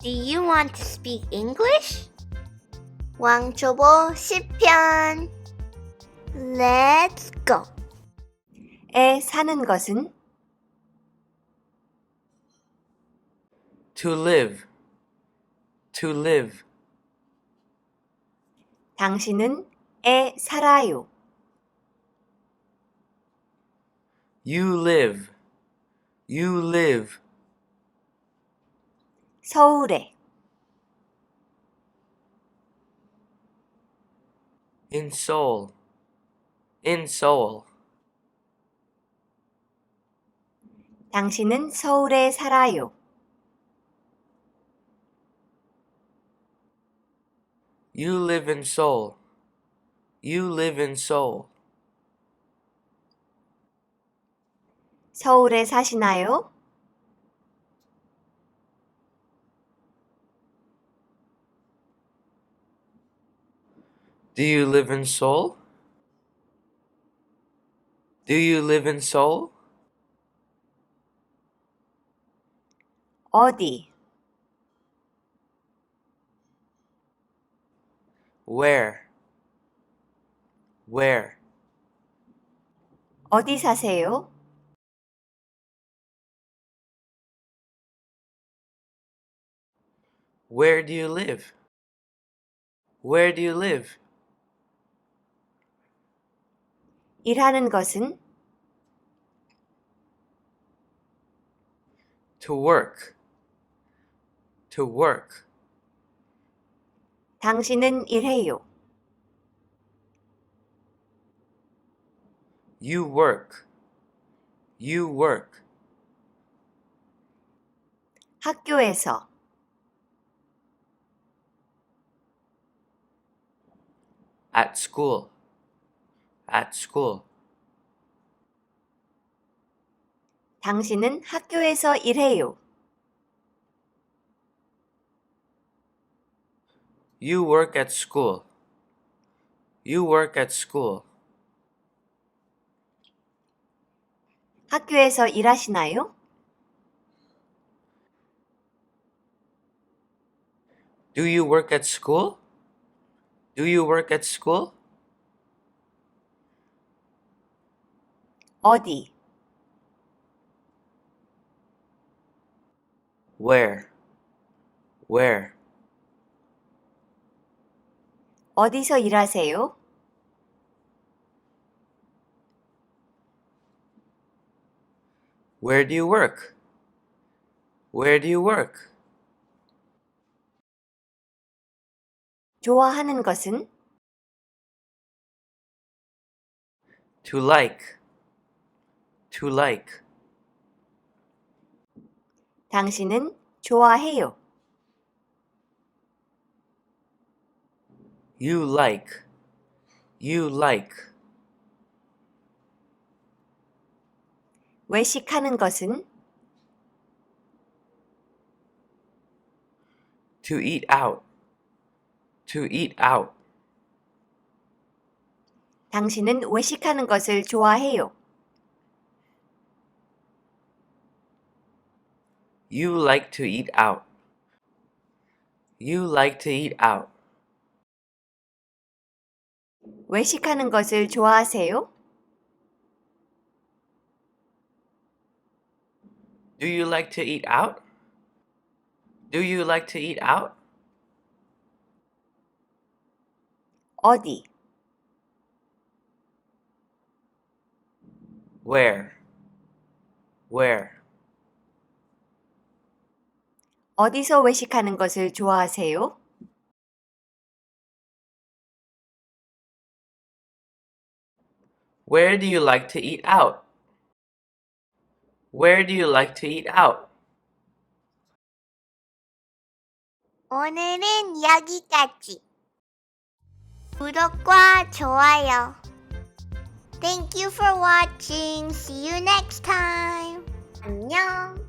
Do you want to speak English? 왕초보 10편. Let's go. 에 사는 것은 To live. To live. 당신은 에 살아요. You live. You live. 서울에 In Seoul. In Seoul. 당신은 서울에 살아요. You live in Seoul. You live in Seoul. 서울에 사시나요? Do you live in Seoul? Do you live in Seoul? 어디? Where? Where? 어디 사세요? Where do you live? Where do you live? 일하는 것은 To work. To work. 당신은 일해요. You work. You work. 학교에서 At school. At school. 당신은 학교에서 일해요. You work at school. You work at school. 학교에서 일하시나요? Do you work at school? Do you work at school? 어디? Where? Where? 어디서 일하세요? Where do you work? Where do you work? 좋아하는 것은 To like. To like. 당신은 좋아해요. You like. You like. 외식하는 것은 To eat out. To eat out. 당신은 외식하는 것을 좋아해요. You like to eat out. You like to eat out. 외식하는 것을 좋아하세요? Do you like to eat out? Do you like to eat out? 어디? Where? Where? 어디서 외식하는 것을 좋아하세요? Where do you like to eat out? Where do you like to eat out? 오늘은 여기까지. 구독과 좋아요. Thank you for watching. See you next time. 안녕.